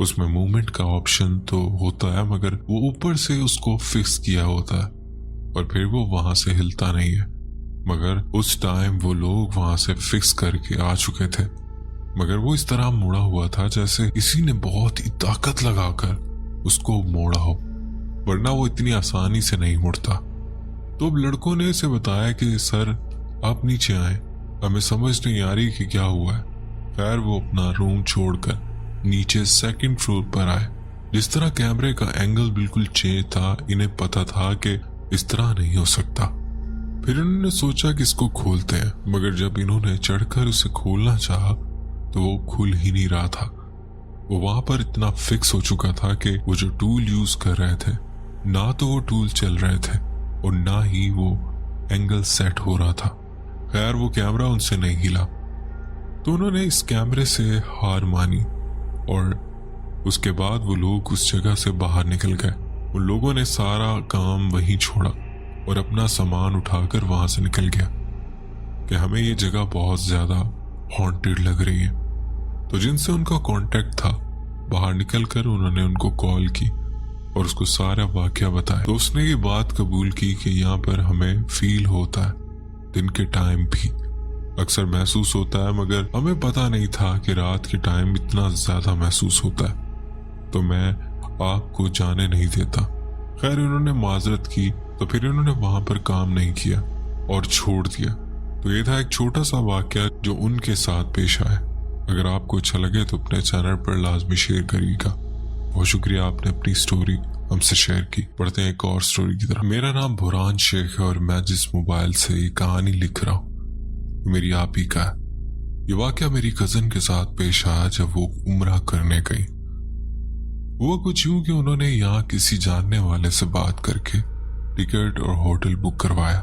اس میں موومنٹ کا آپشن تو ہوتا ہے مگر وہ اوپر سے اس کو فکس کیا ہوتا ہے اور پھر وہ وہاں سے ہلتا نہیں ہے. مگر اس ٹائم وہ لوگ وہاں سے فکس کر کے آ چکے تھے مگر وہ اس طرح مڑا ہوا تھا جیسے کسی نے بہت ہی طاقت لگا کر اس کو موڑا ہو، ورنہ وہ اتنی آسانی سے نہیں مڑتا. تو اب لڑکوں نے اسے بتایا کہ سر آپ نیچے آئیں، ہمیں سمجھ نہیں آ رہی کہ کیا ہوا ہے. خیر وہ اپنا روم چھوڑ کر نیچے سیکنڈ فلور پر آئے. جس طرح کیمرے کا اینگل بالکل چینج تھا، انہیں پتا تھا کہ اس طرح نہیں ہو سکتا. پھر انہوں نے سوچا کہ اس کو کھولتے ہیں، مگر جب انہوں نے چڑھ کر اسے کھولنا چاہا تو وہ کھل ہی نہیں رہا تھا. وہ وہاں پر اتنا فکس ہو چکا تھا کہ وہ جو ٹول یوز کر رہے تھے نہ تو وہ ٹول چل رہے تھے اور نہ ہی وہ اینگل سیٹ ہو رہا تھا. خیر وہ کیمرہ ان سے نہیں ہلا تو انہوں نے اس کیمرے سے ہار مانی اور اس کے بعد وہ لوگ اس جگہ سے باہر نکل گئے. ان لوگوں نے سارا کام وہیں چھوڑا اور اپنا سامان اٹھا کر وہاں سے نکل گیا کہ ہمیں یہ جگہ بہت زیادہ ہانٹڈ لگ رہی ہے. تو جن سے ان کا کانٹیکٹ تھا باہر نکل کر انہوں نے ان کو کال کی اور اس کو سارا واقعہ بتایا. تو اس نے یہ بات قبول کی کہ یہاں پر ہمیں فیل ہوتا ہے، دن کے ٹائم بھی اکثر محسوس ہوتا ہے مگر ہمیں پتا نہیں تھا کہ رات کے ٹائم اتنا زیادہ محسوس ہوتا ہے، تو میں آپ کو جانے نہیں دیتا. خیر انہوں نے معذرت کی تو پھر انہوں نے وہاں پر کام نہیں کیا اور چھوڑ دیا. تو یہ تھا ایک چھوٹا سا واقعہ جو ان کے ساتھ پیش آیا. اگر آپ کو اچھا لگے تو اپنے چینل پر لازمی شیئر کریے گا. بہت شکریہ آپ نے اپنی سٹوری ہم سے شیئر کی. پڑھتے ہیں ایک اور سٹوری کی طرف. میرا نام بحران شیخ ہے اور میں جس موبائل سے یہ کہانی لکھ رہا ہوں میری آپ ہی کا ہے. یہ واقعہ میری کزن کے ساتھ پیش آیا جب وہ عمرہ کرنے گئی. وہ کچھ یوں کہ انہوں نے یہاں کسی جاننے والے سے بات کر کے ٹکٹ اور ہوٹل بک کروایا.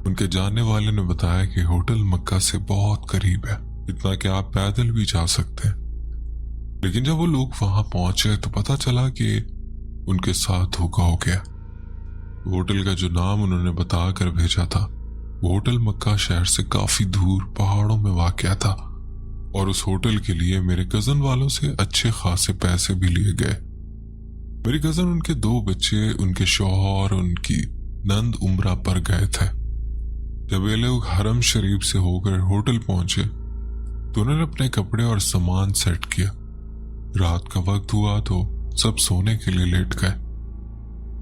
ان کے جاننے والے نے بتایا کہ ہوٹل مکہ سے بہت قریب ہے، اتنا کہ آپ پیدل بھی جا سکتے ہیں. لیکن جب وہ لوگ وہاں پہنچے تو پتا چلا کہ ان کے ساتھ دھوکا ہو گیا. ہوٹل کا جو نام انہوں نے بتا کر بھیجا تھا وہ ہوٹل مکہ شہر سے کافی دور پہاڑوں میں واقع تھا اور اس ہوٹل کے لیے میرے کزن والوں سے اچھے خاصے پیسے بھی لیے گئے. میری کزن، ان کے 2 بچے، ان کے شوہر اور ان کی نند عمرہ پر گئے تھے. جب یہ لوگ حرم شریف سے ہو کر ہوٹل پہنچے تو انہوں نے اپنے کپڑے اور سامان سیٹ کیا. رات کا وقت ہوا تو سب سونے کے لیے لیٹ گئے.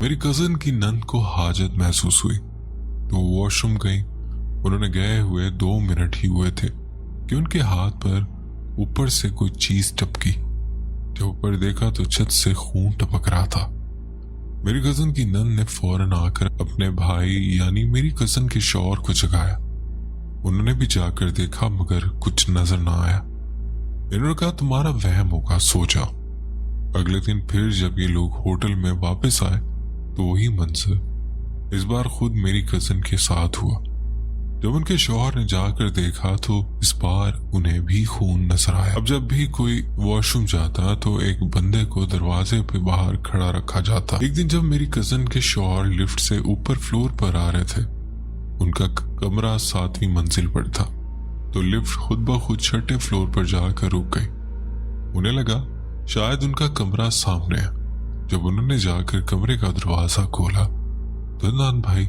میری کزن کی نند کو حاجت محسوس ہوئی تو وہ واش روم گئی. انہوں نے گئے ہوئے 2 منٹ ہی ہوئے تھے کہ ان کے ہاتھ پر اوپر سے کوئی چیز ٹپکی. جب اوپر دیکھا تو چھت سے خون ٹپک رہا تھا. میری کزن کی نند نے فوراً آ کر اپنے بھائی یعنی میری کزن کے شوہر کو جگایا. انہوں نے بھی جا کر دیکھا مگر کچھ نظر نہ آیا. انہوں نے کہا تمہارا وہم ہوگا، سو جاؤ. اگلے دن پھر جب یہ لوگ ہوٹل میں واپس آئے تو وہی منظر اس بار خود میری کزن کے ساتھ ہوا. جب ان کے شوہر نے جا کر دیکھا تو اس بار انہیں بھی خون نظر آیا. اب جب بھی کوئی واش روم جاتا تو ایک بندے کو دروازے پہ باہر کھڑا رکھا جاتا. ایک دن جب میری کزن کے شوہر لفٹ سے اوپر فلور پر آ رہے تھے، ان کا کمرہ 7ویں منزل پر تھا، تو لفٹ خود بخود 6 فلور پر جا کر رک گئی. انہیں لگا شاید ان کا کمرہ سامنے ہے. جب انہوں نے جا کر کمرے کا دروازہ کھولا تو نان بھائی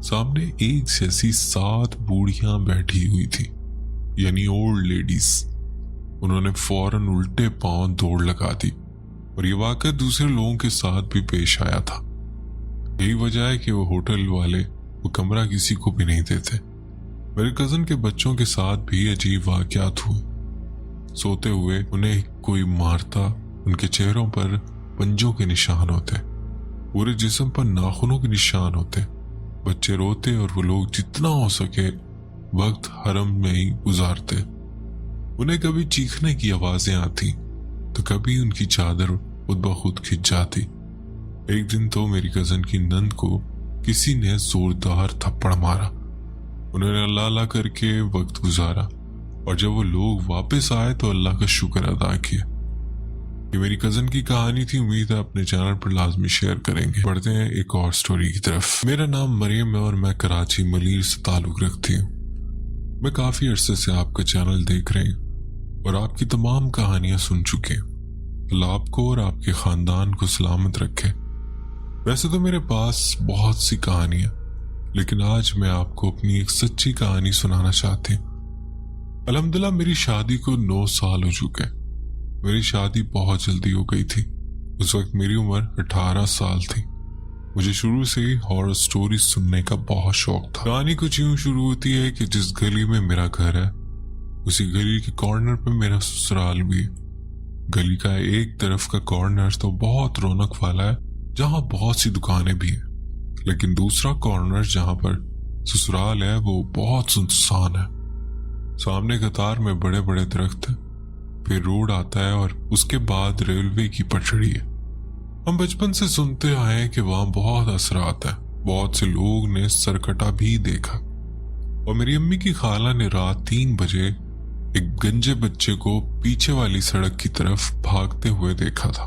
سامنے ایک جیسی 7 بوڑھیاں بیٹھی ہوئی تھی، یعنی اولڈ لیڈیز. انہوں نے فوراً الٹے پاؤں دوڑ لگا دی اور یہ واقعہ دوسرے لوگوں کے ساتھ بھی پیش آیا تھا. یہی وجہ ہے کہ وہ ہوٹل والے وہ کمرہ کسی کو بھی نہیں دیتے. میرے کزن کے بچوں کے ساتھ بھی عجیب واقعات ہوئے. سوتے ہوئے انہیں کوئی مارتا، ان کے چہروں پر پنجوں کے نشان ہوتے، پورے جسم پر ناخنوں کے نشان ہوتے. بچے روتے اور وہ لوگ جتنا ہو سکے وقت حرم میں ہی گزارتے. انہیں کبھی چیخنے کی آوازیں آتی تو کبھی ان کی چادر خود بخود کھنچ جاتی. ایک دن تو میری کزن کی نند کو کسی نے زوردار تھپڑ مارا. انہوں نے اللہ اللہ کر کے وقت گزارا اور جب وہ لوگ واپس آئے تو اللہ کا شکر ادا کیا. یہ میری کزن کی کہانی تھی. امید ہے اپنے چینل پر لازمی شیئر کریں گے. پڑھتے ہیں ایک اور سٹوری کی طرف. میرا نام مریم ہے اور میں کراچی ملیر سے تعلق رکھتی ہوں. میں کافی عرصے سے آپ کا چینل دیکھ رہی ہوں اور آپ کی تمام کہانیاں سن چکے ہوں. اللہ آپ کو اور آپ کے خاندان کو سلامت رکھے۔ ویسے تو میرے پاس بہت سی کہانیاں، لیکن آج میں آپ کو اپنی ایک سچی کہانی سنانا چاہتی ہوں۔ الحمدللہ میری شادی کو 9 سال ہو چکے۔ میری شادی بہت جلدی ہو گئی تھی۔ اس وقت میری عمر 18 سال تھی۔ مجھے شروع سے ہی ہارر سٹوری سننے کا بہت شوق تھا۔ کہانی کچھ یوں شروع ہوتی ہے کہ جس گلی میں میرا گھر ہے اسی گلی کے کارنر پہ میرا سسرال بھی ہے۔ گلی کا ایک طرف کا کارنر تو بہت رونق والا ہے، جہاں بہت سی دکانیں بھی ہیں، لیکن دوسرا کارنر جہاں پر سسرال ہے وہ بہت سنسان ہے۔ سامنے قطار میں بڑے بڑے درخت ہیں، پھر روڈ آتا ہے اور اس کے بعد ریلوے کی پٹڑی ہے۔ ہم بچپن سے سنتے آئے ہیں کہ وہاں بہت اثرات ہیں، بہت سے لوگ نے سرکٹا بھی دیکھا، اور میری امی کی خالہ نے رات 3 بجے ایک گنجے بچے کو پیچھے والی سڑک کی طرف بھاگتے ہوئے دیکھا تھا۔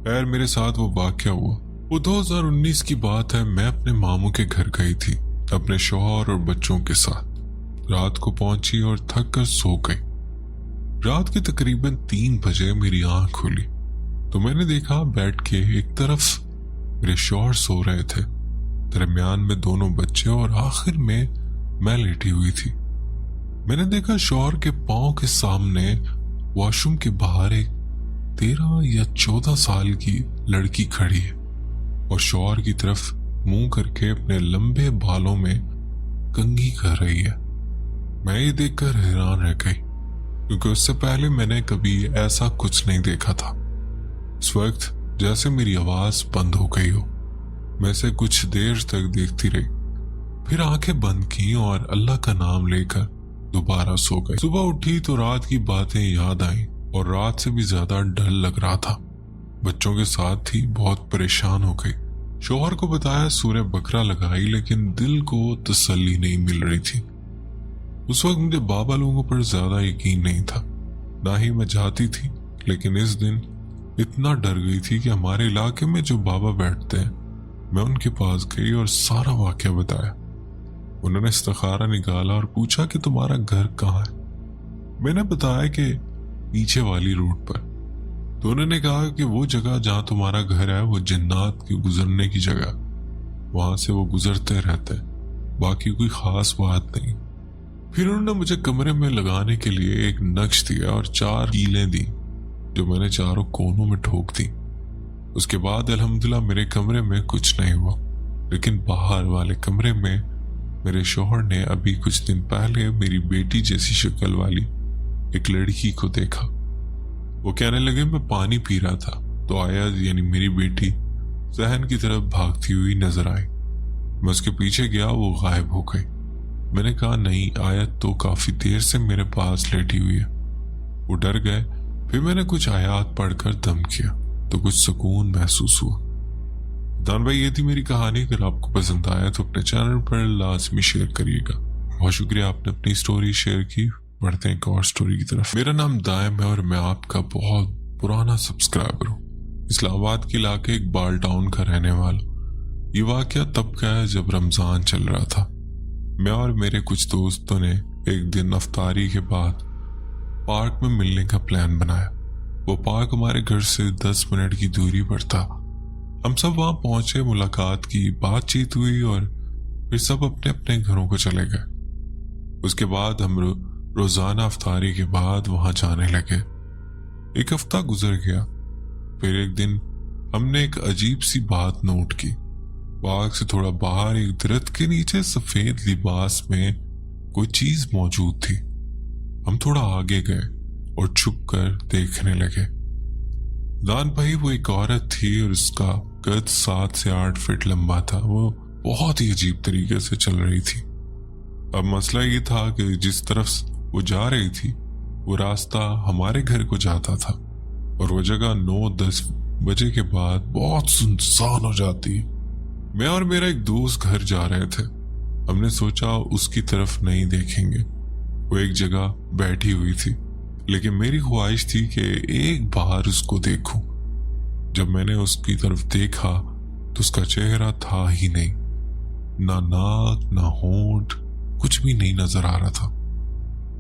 خیر میرے ساتھ وہ واقعہ ہوا۔ وہ 2019 کی بات ہے۔ میں اپنے ماموں کے گھر گئی تھی اپنے شوہر اور بچوں کے ساتھ۔ رات کو پہنچی اور تھک کر سو گئی۔ رات کے تقریباً 3 بجے میری آنکھ کھلی تو میں نے دیکھا بیٹھ کے ایک طرف میرے شوہر سو رہے تھے، درمیان میں دونوں بچے اور آخر میں لیٹی ہوئی تھی۔ میں نے دیکھا شوہر کے پاؤں کے سامنے واش روم کے باہر ایک 13 یا 14 سال کی لڑکی کھڑی ہے اور شوہر کی طرف منہ کر کے اپنے لمبے بالوں میں کنگھی کر رہی ہے۔ میں یہ دیکھ کر حیران رہ گئی، کیونکہ اس سے پہلے میں نے کبھی ایسا کچھ نہیں دیکھا تھا۔ اس وقت جیسے میری آواز بند ہو گئی ہو۔ میں اسے کچھ دیر تک دیکھتی رہی، پھر آنکھیں بند کی اور اللہ کا نام لے کر دوبارہ سو گئی۔ صبح اٹھی تو رات کی باتیں یاد آئیں اور رات سے بھی زیادہ ڈر لگ رہا تھا۔ بچوں کے ساتھ تھی، بہت پریشان ہو گئی۔ شوہر کو بتایا، سورہ بقرہ لگائی، لیکن دل کو تسلی نہیں مل رہی تھی۔ اس وقت مجھے بابا لوگوں پر زیادہ یقین نہیں تھا، نہ ہی میں جاتی تھی، لیکن اس دن اتنا ڈر گئی تھی کہ ہمارے علاقے میں جو بابا بیٹھتے ہیں، میں ان کے پاس گئی اور سارا واقعہ بتایا۔ انہوں نے استخارہ نکالا اور پوچھا کہ تمہارا گھر کہاں ہے؟ میں نے بتایا کہ پیچھے والی روڈ پر۔ تو انہوں نے کہا کہ وہ جگہ جہاں تمہارا گھر ہے وہ جنات کی گزرنے کی جگہ، وہاں سے وہ گزرتے رہتے، باقی کوئی خاص بات نہیں۔ پھر انہوں نے مجھے کمرے میں لگانے کے لیے ایک نقش دیا اور 4 کیلیں دی جو میں نے چاروں کونوں میں ٹھوک دی۔ اس کے بعد الحمدللہ میرے کمرے میں کچھ نہیں ہوا، لیکن باہر والے کمرے میں میرے شوہر نے ابھی کچھ دن پہلے میری بیٹی جیسی شکل والی ایک لڑکی کو دیکھا۔ وہ کہنے لگے میں پانی پی رہا تھا تو آیا، یعنی میری بیٹی ذہن کی طرف بھاگتی ہوئی نظر آئی۔ میں اس کے پیچھے گیا، وہ غائب ہو گئی۔ میں نے کہا نہیں، آیت تو کافی دیر سے میرے پاس لیٹی ہوئی ہے۔ وہ ڈر گئے۔ پھر میں نے کچھ آیات پڑھ کر دم کیا تو کچھ سکون محسوس ہوا۔ دان بھائی، یہ تھی میری کہانی۔ اگر آپ کو پسند آیا تو اپنے چینل پر لازمی شیئر کریے گا۔ بہت شکریہ، آپ نے اپنی سٹوری شیئر کی۔ بڑھتے ہیں ایک اور سٹوری کی طرف۔ میرا نام دائم ہے اور میں آپ کا بہت پرانا سبسکرائبر ہوں۔ اسلام آباد کے علاقے اقبال ٹاؤن کا رہنے والا۔ یہ واقعہ تب کا ہے جب رمضان چل رہا تھا۔ میں اور میرے کچھ دوستوں نے ایک دن افطاری کے بعد پارک میں ملنے کا پلان بنایا۔ وہ پارک ہمارے گھر سے 10 منٹ کی دوری پر تھا۔ ہم سب وہاں پہنچے، ملاقات کی، بات چیت ہوئی اور پھر سب اپنے اپنے گھروں کو چلے گئے۔ اس کے بعد ہم روزانہ افطاری کے بعد وہاں جانے لگے۔ ایک ہفتہ گزر گیا۔ پھر ایک دن ہم نے ایک عجیب سی بات نوٹ کی۔ باغ سے تھوڑا باہر ایک درخت کے نیچے سفید لباس میں کوئی چیز موجود تھی۔ ہم تھوڑا آگے گئے اور چھپ کر دیکھنے لگے۔ دان بھائی، وہ ایک عورت تھی اور اس کا قد 7 سے 8 فٹ لمبا تھا۔ وہ بہت ہی عجیب طریقے سے چل رہی تھی۔ اب مسئلہ یہ تھا کہ جس طرف وہ جا رہی تھی وہ راستہ ہمارے گھر کو جاتا تھا، اور وہ جگہ 9-10 بجے کے بعد بہت سنسان ہو جاتی۔ میں اور میرا ایک دوست گھر جا رہے تھے۔ ہم نے سوچا اس کی طرف نہیں دیکھیں گے۔ وہ ایک جگہ بیٹھی ہوئی تھی، لیکن میری خواہش تھی کہ ایک بار اس کو دیکھوں۔ جب میں نے اس کی طرف دیکھا تو اس کا چہرہ تھا ہی نہیں، نہ ناک نہ ہونٹ، کچھ بھی نہیں نظر آ رہا تھا۔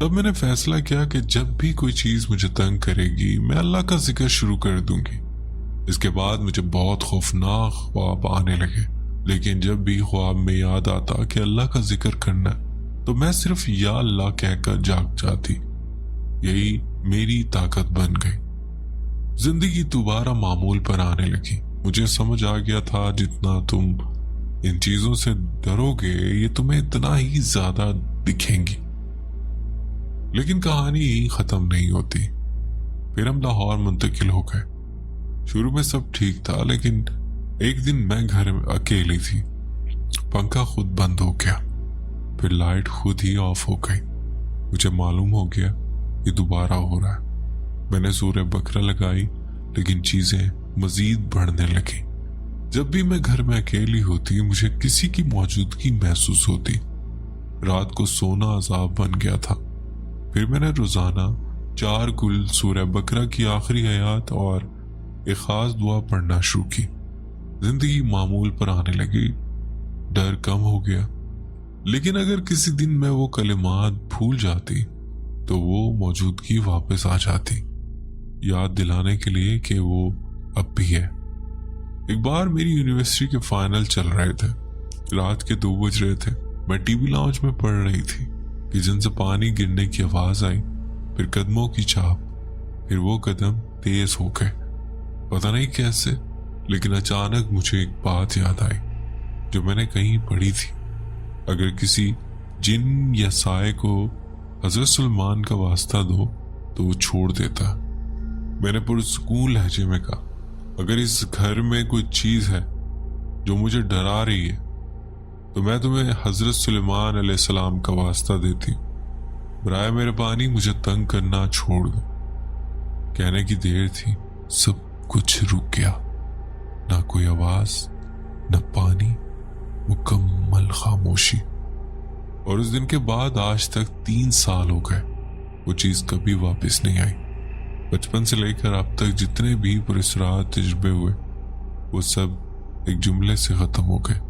تب میں نے فیصلہ کیا کہ جب بھی کوئی چیز مجھے تنگ کرے گی میں اللہ کا ذکر شروع کر دوں گی۔ اس کے بعد مجھے بہت خوفناک خواب آنے لگے، لیکن جب بھی خواب میں یاد آتا کہ اللہ کا ذکر کرنا تو میں صرف یا اللہ کہہ کر جاگ جاتی۔ یہی میری طاقت بن گئی۔ زندگی دوبارہ معمول پر آنے لگی۔ مجھے سمجھ آ گیا تھا جتنا تم ان چیزوں سے ڈرو گے یہ تمہیں اتنا ہی زیادہ دکھیں گی۔ لیکن کہانی ختم نہیں ہوتی۔ پھر ہم لاہور منتقل ہو گئے۔ شروع میں سب ٹھیک تھا، لیکن ایک دن میں گھر میں اکیلی تھی۔ پنکھا خود بند ہو گیا، پھر لائٹ خود ہی آف ہو گئی۔ مجھے معلوم ہو گیا یہ دوبارہ ہو رہا ہے۔ میں نے سورہ بقرہ لگائی، لیکن چیزیں مزید بڑھنے لگی۔ جب بھی میں گھر میں اکیلی ہوتی مجھے کسی کی موجودگی محسوس ہوتی۔ رات کو سونا عذاب بن گیا تھا۔ پھر میں نے روزانہ 4 گل سورہ بقرہ کی آخری آیات اور ایک خاص دعا پڑھنا شروع کی۔ زندگی معمول پر آنے لگی، ڈر کم ہو گیا۔ لیکن اگر کسی دن میں وہ کلمات بھول جاتی تو وہ موجودگی واپس آ جاتی، یاد دلانے کے لیے کہ وہ اب بھی ہے۔ ایک بار میری یونیورسٹی کے فائنل چل رہے تھے، رات کے 2 بج رہے تھے۔ میں ٹی وی لاؤنج میں پڑھ رہی تھی، کچن سے پانی گرنے کی آواز آئی، پھر قدموں کی چاپ، پھر وہ قدم تیز ہو گئے۔ پتہ نہیں کیسے، لیکن اچانک مجھے ایک بات یاد آئی جو میں نے کہیں پڑھی تھی۔ اگر کسی جن یا سائے کو حضرت سلیمان کا واسطہ دو تو وہ چھوڑ دیتا۔ میں نے پرسکون لہجے میں کہا، اگر اس گھر میں کوئی چیز ہے جو مجھے ڈرا رہی ہے تو میں تمہیں حضرت سلیمان علیہ السلام کا واسطہ دیتی۔ برائے مہربانی مجھے تنگ کرنا چھوڑ دو۔ کہنے کی دیر تھی، سب کچھ رک گیا۔ نہ کوئی آواز، نہ پانی، مکمل خاموشی۔ اور اس دن کے بعد آج تک 3 سال ہو گئے، وہ چیز کبھی واپس نہیں آئی۔ بچپن سے لے کر اب تک جتنے بھی پراسرار تجربے ہوئے وہ سب ایک جملے سے ختم ہو گئے،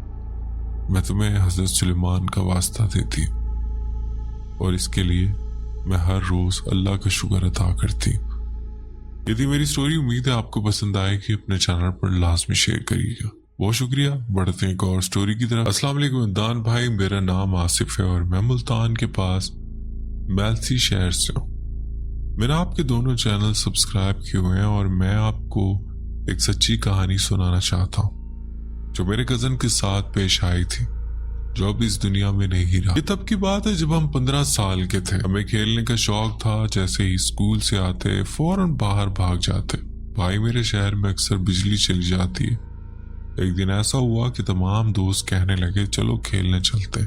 میں تمہیں حضرت سلیمان کا واسطہ دیتی، اور اس کے لیے میں ہر روز اللہ کا شکر ادا کرتی۔ یہ تھی میری سٹوری۔ امید ہے آپ کو پسند آئے گی۔ اپنے چینل پر لازمی شیئر کریے گا۔ بہت شکریہ۔ بڑھتے ہیں ایک اور سٹوری کی طرف۔ السلام علیکم عمدان بھائی، میرا نام آصف ہے اور میں ملتان کے پاس میلسی شہر سے ہوں۔ میں نے آپ کے دونوں چینل سبسکرائب کیے ہوئے ہیں اور میں آپ کو ایک سچی کہانی سنانا چاہتا ہوں جو میرے کزن کے ساتھ پیش آئی تھی، جو اب اس دنیا میں نہیں رہا۔ یہ تب کی بات ہے جب ہم 15 سال کے تھے۔ ہمیں کھیلنے کا شوق تھا، جیسے ہی اسکول سے آتے فوراً باہر بھاگ جاتے۔ بھائی میرے شہر میں اکثر بجلی چلی جاتی ہے۔ ایک دن ایسا ہوا کہ تمام دوست کہنے لگے چلو کھیلنے چلتے۔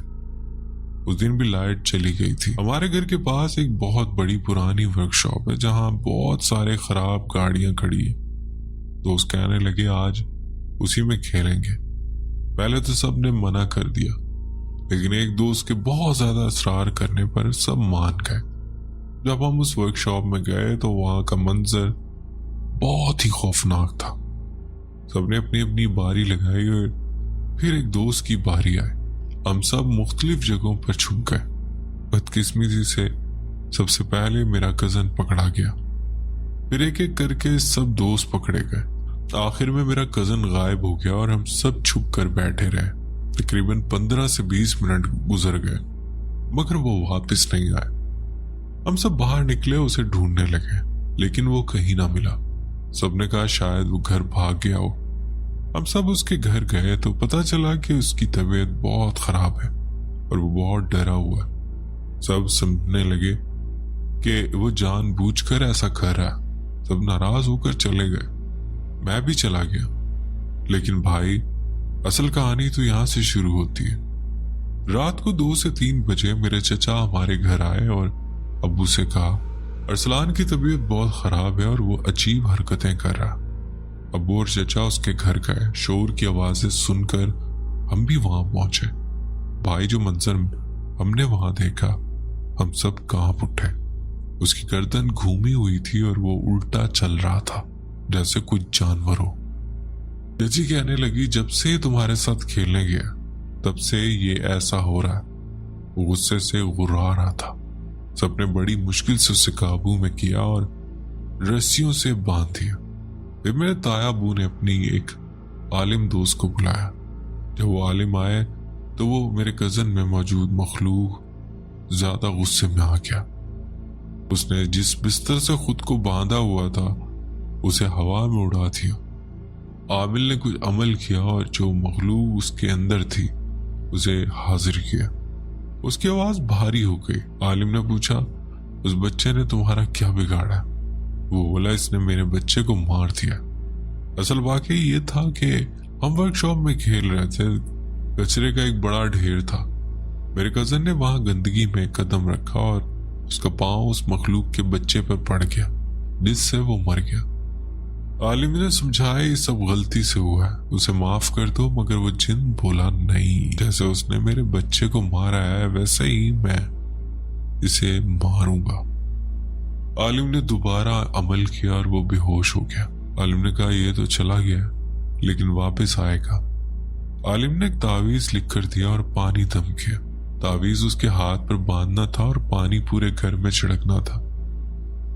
اس دن بھی لائٹ چلی گئی تھی۔ ہمارے گھر کے پاس ایک بہت بڑی پرانی ورک شاپ ہے جہاں بہت سارے خراب گاڑیاں کھڑی ہیں۔ دوست کہنے لگے آج اسی میں کھیلیں گے۔ پہلے تو سب نے منع کر دیا، لیکن ایک دوست کے بہت زیادہ اصرار کرنے پر سب مان گئے۔ جب ہم اس ورک شاپ میں گئے تو وہاں کا منظر بہت ہی خوفناک تھا۔ سب نے اپنی اپنی باری لگائی اور پھر ایک دوست کی باری آئی۔ ہم سب مختلف جگہوں پر چھپ گئے۔ بدقسمتی سے سب سے پہلے میرا کزن پکڑا گیا، پھر ایک ایک کر کے سب دوست پکڑے گئے۔ آخر میں میرا کزن غائب ہو گیا اور ہم سب چھپ کر بیٹھے رہے۔ تقریباً 15 سے 20 منٹ گزر گئے مگر وہ واپس نہیں آئے۔ ہم سب باہر نکلے، اسے ڈھونڈنے لگے لیکن وہ کہیں نہ ملا۔ سب نے کہا شاید وہ گھر بھاگ گیا ہو۔ ہم سب اس کے گھر گئے تو پتہ چلا کہ اس کی طبیعت بہت خراب ہے اور وہ بہت ڈرا ہوا ہے۔ سب سمجھنے لگے کہ وہ جان بوجھ کر ایسا کر رہا ہے۔ سب ناراض ہو کر چلے گئے۔ میں بھی چلا گیا۔ لیکن بھائی، اصل کہانی تو یہاں سے شروع ہوتی ہے۔ رات کو 2 سے 3 بجے میرے چچا ہمارے گھر آئے اور ابو سے کہا ارسلان کی طبیعت بہت خراب ہے اور وہ عجیب حرکتیں کر رہا۔ ابو اور چچا اس کے گھر گئے۔ شور کی آوازیں سن کر ہم بھی وہاں پہنچے۔ بھائی، جو منظر ہم نے وہاں دیکھا، ہم سب کانپ اٹھے۔ اس کی گردن گھومی ہوئی تھی اور وہ الٹا چل رہا تھا جیسے کوئی جانور ہو۔ چچی کہنے لگی جب سے تمہارے ساتھ کھیلنے گیا تب سے یہ ایسا ہو رہا ہے۔ وہ غصے سے غرا رہا تھا۔ سب نے بڑی مشکل سے اسے قابو میں کیا اور رسیوں سے باندھ دیا۔ پھر میرے تایا ابو نے اپنی ایک عالم دوست کو بلایا۔ جب وہ عالم آئے تو وہ میرے کزن میں موجود مخلوق زیادہ غصے میں آ گیا۔ اس نے جس بستر سے خود کو باندھا ہوا تھا اسے ہوا میں اڑا دیا۔ عامل نے کچھ عمل کیا اور جو مخلوق اس کے اندر تھی اسے حاضر کیا۔ اس کی آواز بھاری ہو گئی۔ عالم نے پوچھا، اس بچے نے تمہارا کیا بگاڑا؟ وہ بولا، اس نے میرے بچے کو مار دیا۔ اصل واقعہ یہ تھا کہ ہم ورک شاپ میں کھیل رہے تھے، کچرے کا ایک بڑا ڈھیر تھا۔ میرے کزن نے وہاں گندگی میں قدم رکھا اور اس کا پاؤں اس مخلوق کے بچے پر پڑ گیا جس سے وہ مر گیا۔ عالم نے سمجھایا یہ سب غلطی سے ہوا ہے، اسے معاف کر دو، مگر وہ جن بولا نہیں، جیسے اس نے میرے بچے کو مارا ہے ویسے ہی میں اسے ماروں گا۔ عالم نے دوبارہ عمل کیا اور وہ بے ہوش ہو گیا۔ عالم نے کہا، یہ تو چلا گیا لیکن واپس آئے گا۔ عالم نے ایک تعویذ لکھ کر دیا اور پانی دم کیا۔ تعویذ اس کے ہاتھ پر باندھنا تھا اور پانی پورے گھر میں چھڑکنا تھا۔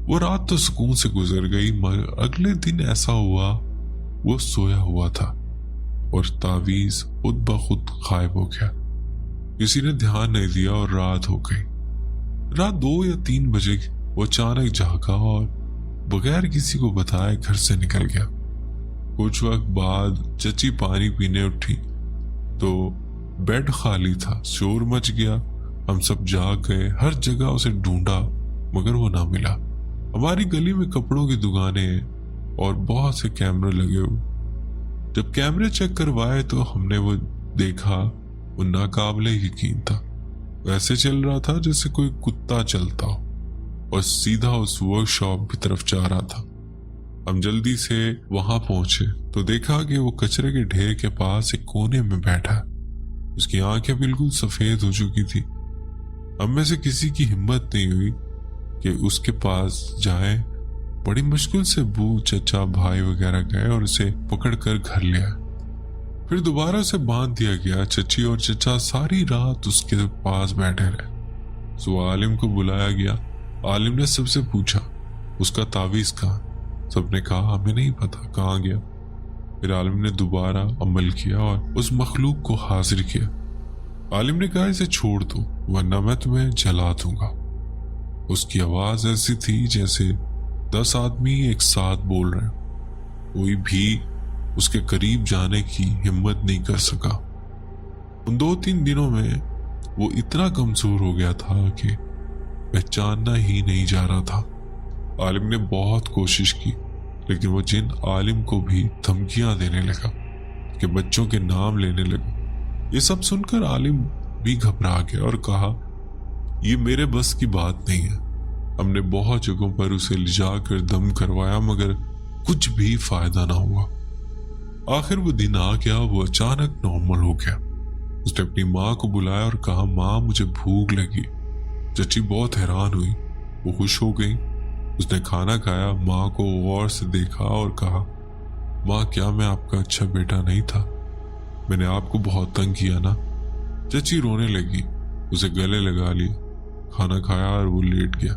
وہ رات تو سکون سے گزر گئی، مگر اگلے دن ایسا ہوا وہ سویا ہوا تھا اور تعویذ خود بخود غائب ہو گیا۔ کسی نے دھیان نہیں دیا اور رات ہو گئی۔ رات 2 یا 3 بجے وہ اچانک جاگا اور بغیر کسی کو بتائے گھر سے نکل گیا۔ کچھ وقت بعد چچی پانی پینے اٹھی تو بیڈ خالی تھا۔ شور مچ گیا، ہم سب جاگ گئے، ہر جگہ اسے ڈھونڈا مگر وہ نہ ملا۔ ہماری گلی میں کپڑوں کی دکانیں اور بہت سے کیمرے لگے ہوئے۔ جب کیمرے چیک کروائے تو ہم نے وہ دیکھا، وہ ناقابل یقین تھا۔ ویسے چل رہا تھا جیسے کوئی کتا چلتا ہو اور سیدھا اس ورک شاپ کی طرف جا رہا تھا۔ ہم جلدی سے وہاں پہنچے تو دیکھا کہ وہ کچرے کے ڈھیر کے پاس ایک کونے میں بیٹھا۔ اس کی آنکھیں بالکل سفید ہو چکی تھی۔ ہم میں سے کسی کی ہمت نہیں ہوئی کہ اس کے پاس جائے۔ بڑی مشکل سے ابو، چچا، بھائی وغیرہ گئے اور اسے پکڑ کر گھر لے آئے۔ پھر دوبارہ اسے باندھ دیا گیا۔ چچی اور چچا ساری رات اس کے پاس بیٹھے رہے۔ سو عالم کو بلایا گیا۔ عالم نے سب سے پوچھا، اس کا تعویذ کہاں؟ سب نے کہا، ہمیں نہیں پتا کہاں گیا۔ پھر عالم نے دوبارہ عمل کیا اور اس مخلوق کو حاضر کیا۔ عالم نے کہا، اسے چھوڑ دو ورنہ میں تمہیں جلا دوں گا۔ اس کی آواز ایسی تھی جیسے 10 آدمی ایک ساتھ بول رہے ہیں۔ کوئی بھی اس کے قریب جانے کی ہمت نہیں کر سکا۔ ان 2-3 دنوں میں وہ اتنا کمزور ہو گیا تھا کہ پہچاننا ہی نہیں جا رہا تھا۔ عالم نے بہت کوشش کی لیکن وہ جن عالم کو بھی دھمکیاں دینے لگا کہ بچوں کے نام لینے لگا۔ یہ سب سن کر عالم بھی گھبرا گیا اور کہا، یہ میرے بس کی بات نہیں ہے۔ ہم نے بہت جگہوں پر اسے لے جا کر دم کروایا مگر کچھ بھی فائدہ نہ ہوا۔ آخر وہ دن آ گیا، وہ اچانک نارمل ہو گیا۔ اس نے اپنی ماں کو بلایا اور کہا، ماں مجھے بھوک لگی۔ چچی بہت حیران ہوئی، وہ خوش ہو گئی۔ اس نے کھانا کھایا، ماں کو غور سے دیکھا اور کہا، ماں کیا میں آپ کا اچھا بیٹا نہیں تھا؟ میں نے آپ کو بہت تنگ کیا نا؟ چچی رونے لگی، اسے گلے لگا لیا، کھانا کھایا اور وہ لیٹ گیا۔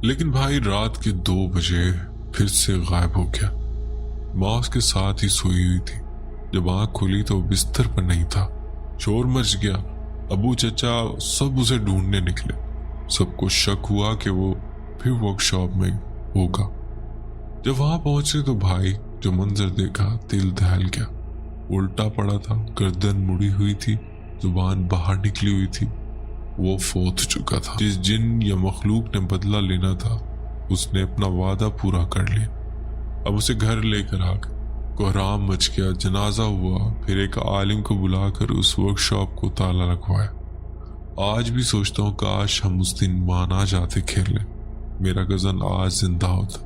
لیکن بھائی رات کے 2 بجے پھر سے غائب ہو گیا۔ ماں اس کے ساتھ ہی سوئی ہوئی تھی۔ جب آنکھ کھلی تو وہ بستر پر نہیں تھا۔ شور مچ گیا، ابو، چچا سب اسے ڈھونڈنے نکلے۔ سب کو شک ہوا کہ وہ پھر ورک شاپ میں ہوگا۔ جب وہاں پہنچے تو بھائی جو منظر دیکھا دل دہل گیا۔ الٹا پڑا تھا، گردن مڑی ہوئی تھی، زبان باہر نکلی ہوئی تھی۔ وہ فوت ہو چکا تھا۔ جس جن یا مخلوق نے بدلہ لینا تھا اس نے اپنا وعدہ پورا کر لیا۔ اب اسے گھر لے کر آ گئے۔ کوہرام مچ گیا، جنازہ ہوا، پھر ایک عالم کو بلا کر اس ورک شاپ کو تالا لگوایا۔ آج بھی سوچتا ہوں کاش ہم اس دن مانا جاتے کھیلنے، میرا کزن آج زندہ ہوتا۔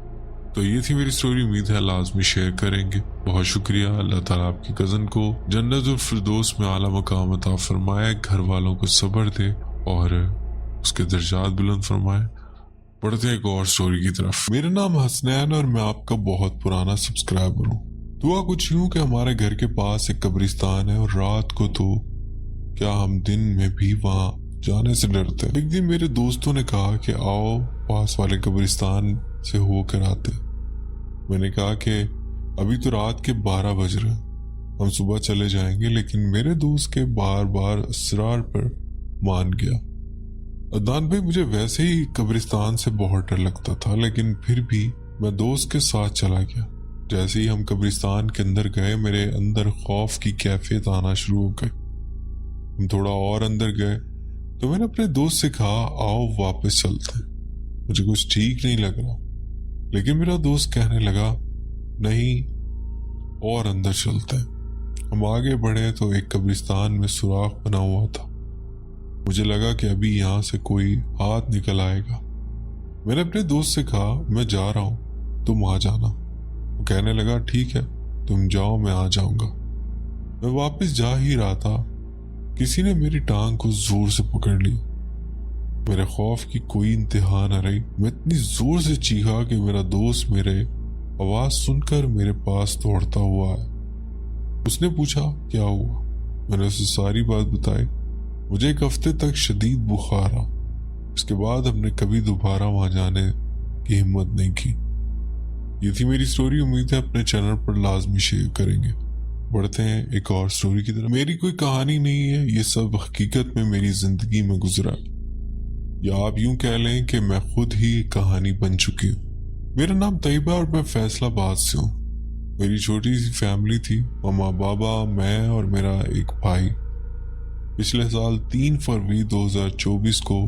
تو یہ تھی میری سٹوری، امید ہے لازمی شیئر کریں گے۔ بہت شکریہ۔ اللہ تعالیٰ آپ کی کزن کو جنت الفردوس میں اعلیٰ مقام عطا فرمائے، گھر والوں کو صبر دے اور اس کے درجات بلند فرمائے۔ پڑھتے ہیں ایک اور سٹوری کی طرف۔ میرا نام حسنین اور میں آپ کا بہت پرانا سبسکرائبر ہوں۔ دعا کچھ یوں کہ ہمارے گھر کے پاس ایک قبرستان ہے اور رات کو تو کیا ہم دن میں بھی وہاں جانے سے ڈرتے ہیں۔ ایک دن میرے دوستوں نے کہا کہ آؤ پاس والے قبرستان سے ہو کر آتے۔ میں نے کہا کہ ابھی تو رات کے 12 بج رہے، ہم صبح چلے جائیں گے، لیکن میرے دوست کے بار بار اصرار پر مان گیا۔ عدنان بھائی، مجھے ویسے ہی قبرستان سے بہت ڈر لگتا تھا، لیکن پھر بھی میں دوست کے ساتھ چلا گیا۔ جیسے ہی ہم قبرستان کے اندر گئے، میرے اندر خوف کی کیفیت آنا شروع ہو گئی۔ ہم تھوڑا اور اندر گئے تو میں نے اپنے دوست سے کہا آؤ واپس چلتے ہیں، مجھے کچھ ٹھیک نہیں لگ رہا۔ لیکن میرا دوست کہنے لگا نہیں، اور اندر چلتے ہیں۔ ہم آگے بڑھے تو ایک قبرستان میں سوراخ بنا ہوا تھا۔ مجھے لگا کہ ابھی یہاں سے کوئی ہاتھ نکل آئے گا۔ میں نے اپنے دوست سے کہا میں جا رہا ہوں، تم آ جانا۔ وہ کہنے لگا ٹھیک ہے، تم جاؤ، میں آ جاؤں گا۔ میں واپس جا ہی رہا تھا، کسی نے میری ٹانگ کو زور سے پکڑ لی۔ میرے خوف کی کوئی انتہا نہ رہی۔ میں اتنی زور سے چیخا کہ میرا دوست میرے آواز سن کر میرے پاس دوڑتا ہوا آیا۔ اس نے پوچھا کیا ہوا؟ میں نے اسے ساری بات بتائی۔ مجھے ایک ہفتے تک شدید بخار رہا۔ اس کے بعد ہم نے کبھی دوبارہ وہاں جانے کی ہمت نہیں کی۔ یہ تھی میری سٹوری، امید ہے اپنے چینل پر لازمی شیئر کریں گے۔ بڑھتے ہیں ایک اور سٹوری کی طرف۔ میری کوئی کہانی نہیں ہے، یہ سب حقیقت میں میری زندگی میں گزرا، یا آپ یوں کہہ لیں کہ میں خود ہی کہانی بن چکی ہوں۔ میرا نام طیبہ اور میں فیصل آباد سے ہوں۔ میری چھوٹی سی فیملی تھی، ماما، بابا، میں اور میرا ایک بھائی۔ پچھلے سال 3 فروری 2024 کو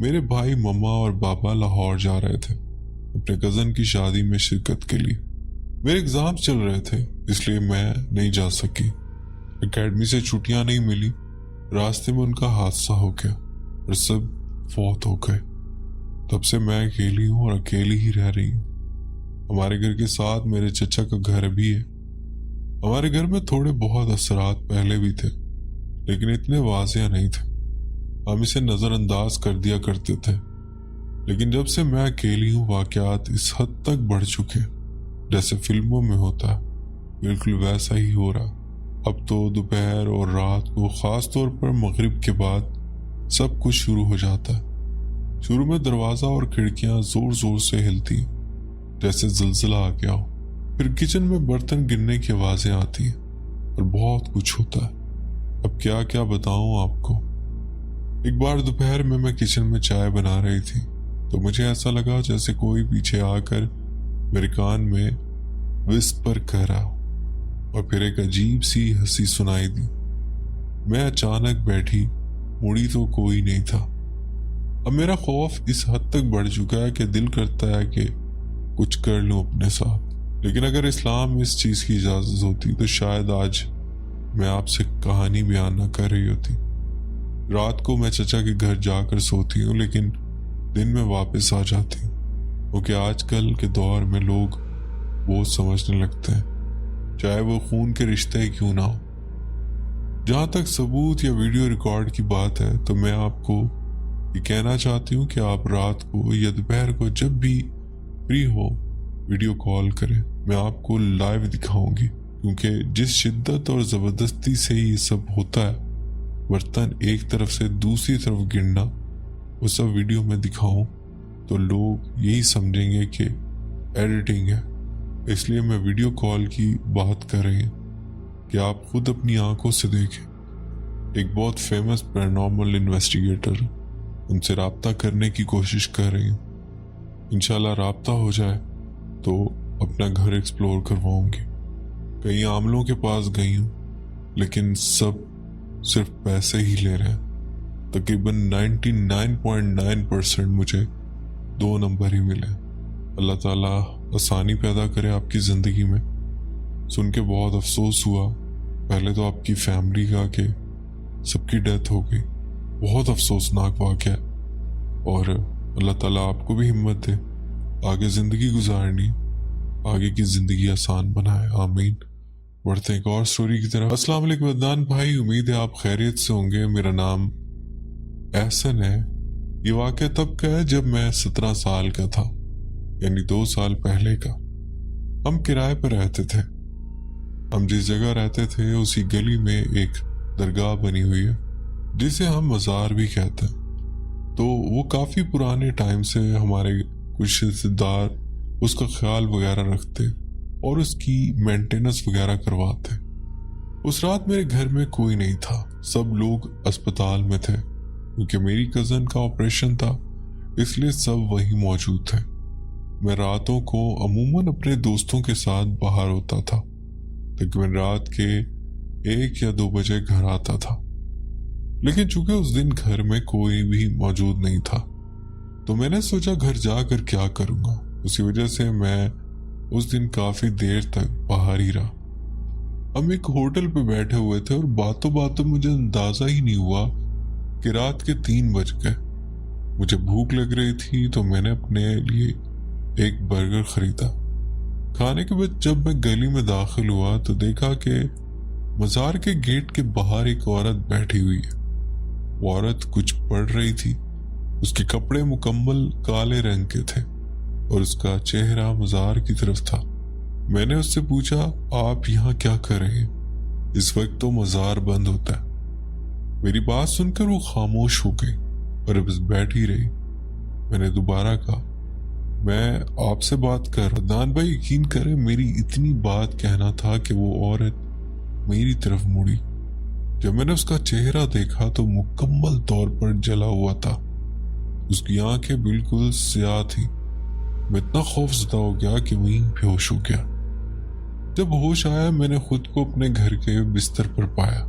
میرے بھائی، ماما اور بابا لاہور جا رہے تھے اپنے کزن کی شادی میں شرکت کے لیے۔ میرے ایگزام چل رہے تھے، اس لیے میں نہیں جا سکی۔ اکیڈمی سے چھٹیاں نہیں ملی۔ راستے میں ان کا حادثہ ہو گیا اور سب فوت ہو گئے۔ تب سے میں اکیلی ہوں اور اکیلی ہی رہ رہی ہوں۔ ہمارے گھر کے ساتھ میرے چچا کا گھر بھی ہے۔ ہمارے گھر میں تھوڑے بہت اثرات پہلے بھی تھے، لیکن اتنے واضح نہیں تھے، ہم اسے نظر انداز کر دیا کرتے تھے۔ لیکن جب سے میں اکیلی ہوں، واقعات اس حد تک بڑھ چکے جیسے فلموں میں ہوتا ہے، بالکل ویسا ہی ہو رہا۔ اب تو دوپہر اور رات کو، خاص طور پر مغرب کے بعد، سب کچھ شروع ہو جاتا ہے۔ شروع میں دروازہ اور کھڑکیاں زور زور سے ہلتی ہیں جیسے زلزلہ آ گیا ہو، پھر کچن میں برتن گرنے کی آوازیں آتی ہیں اور بہت کچھ ہوتا ہے۔ اب کیا کیا بتاؤں آپ کو۔ ایک بار دوپہر میں کچن میں چائے بنا رہی تھی تو مجھے ایسا لگا جیسے کوئی پیچھے آ کر میرے کان میں وسپر کر رہا ہو، اور پھر ایک عجیب سی ہنسی سنائی دی۔ میں اچانک بیٹھی، مڑی تو کوئی نہیں تھا۔ اب میرا خوف اس حد تک بڑھ چکا ہے کہ دل کرتا ہے کہ کچھ کر لوں اپنے ساتھ، لیکن اگر اسلام میں اس چیز کی اجازت ہوتی تو شاید آج میں آپ سے کہانی بیان نہ کر رہی ہوتی۔ رات کو میں چچا کے گھر جا کر سوتی ہوں، لیکن دن میں واپس آ جاتی ہوں، کیونکہ آج کل کے دور میں لوگ بہت سمجھنے لگتے ہیں، چاہے وہ خون کے رشتے ہی کیوں نہ ہو۔ جہاں تک ثبوت یا ویڈیو ریکارڈ کی بات ہے تو میں آپ کو یہ کہنا چاہتی ہوں کہ آپ رات کو یا دوپہر کو جب بھی فری ہو ویڈیو کال کریں، میں آپ کو لائیو دکھاؤں گی، کیونکہ جس شدت اور زبردستی سے یہ سب ہوتا ہے، برتن ایک طرف سے دوسری طرف گرنا، وہ سب ویڈیو میں دکھاؤں تو لوگ یہی سمجھیں گے کہ ایڈیٹنگ ہے۔ اس لیے میں ویڈیو کال کی بات کر رہی ہوں کہ آپ خود اپنی آنکھوں سے دیکھیں۔ ایک بہت فیمس پیرانارمل انویسٹیگیٹر، ان سے رابطہ کرنے کی کوشش کر رہی ہوں۔ انشاءاللہ رابطہ ہو جائے تو اپنا گھر ایکسپلور کرواؤں گی۔ کئی عاملوں کے پاس گئی ہوں، لیکن سب صرف پیسے ہی لے رہے ہیں۔ تقریباً 99.9% مجھے 2 نمبر ہی ملے۔ اللہ تعالیٰ آسانی پیدا کرے آپ کی زندگی میں۔ سن کے بہت افسوس ہوا، پہلے تو آپ کی فیملی کا کہ سب کی ڈیتھ ہو گئی، بہت افسوسناک واقعہ، اور اللہ تعالیٰ آپ کو بھی ہمت دے، آگے زندگی گزارنی، آگے کی زندگی آسان بنائے، آمین۔ بڑھتے ہیں ایک اور سٹوری کی طرف۔ السلام علیکم عدنان بھائی، امید ہے آپ خیریت سے ہوں گے۔ میرا نام احسن ہے۔ یہ واقعہ تب کا ہے جب میں 17 سال کا تھا، یعنی 2 سال پہلے کا۔ ہم کرائے پر رہتے تھے۔ ہم جس جگہ رہتے تھے اسی گلی میں ایک درگاہ بنی ہوئی ہے۔ جسے ہم مزار بھی کہتے ہیں. تو وہ کافی پرانے ٹائم سے ہمارے کچھ رشتے دار اس کا خیال وغیرہ رکھتے اور اس کی مینٹیننس وغیرہ کرواتے. اس رات میرے گھر میں کوئی نہیں تھا، سب لوگ اسپتال میں تھے کیونکہ میری کزن کا آپریشن تھا، اس لیے سب وہیں موجود تھے. میں راتوں کو عموماً اپنے دوستوں کے ساتھ باہر ہوتا تھا، تقریباً رات کے 1 یا 2 بجے گھر آتا تھا. لیکن چونکہ اس دن گھر میں کوئی بھی موجود نہیں تھا تو میں نے سوچا گھر جا کر کیا کروں گا. اسی وجہ سے میں اس دن کافی دیر تک باہر ہی رہا. ہم ایک ہوٹل پہ بیٹھے ہوئے تھے اور باتوں باتوں مجھے اندازہ ہی نہیں ہوا کہ رات کے 3 بج گئے. مجھے بھوک لگ رہی تھی تو میں نے اپنے لیے ایک برگر خریدا. کھانے کے بعد جب میں گلی میں داخل ہوا تو دیکھا کہ مزار کے گیٹ کے باہر ایک عورت بیٹھی ہوئی ہے. وہ عورت کچھ پڑھ رہی تھی. اس کے کپڑے مکمل کالے رنگ کے تھے اور اس کا چہرہ مزار کی طرف تھا. میں نے اس سے پوچھا آپ یہاں کیا کر رہے ہیں؟ اس وقت تو مزار بند ہوتا ہے. میری بات سن کر وہ خاموش ہو گئی اور بس بیٹھی رہی. میں نے دوبارہ کہا میں آپ سے بات کر رہا. عدنان بھائی یقین کریں میری اتنی بات کہنا تھا کہ وہ عورت میری طرف مڑی. جب میں نے اس کا چہرہ دیکھا تو مکمل طور پر جلا ہوا تھا. اس کی آنکھیں بالکل سیاہ تھی. میں اتنا خوف زدہ ہو گیا کہ وہیں بے ہوش ہو گیا. جب ہوش آیا میں نے خود کو اپنے گھر کے بستر پر پایا.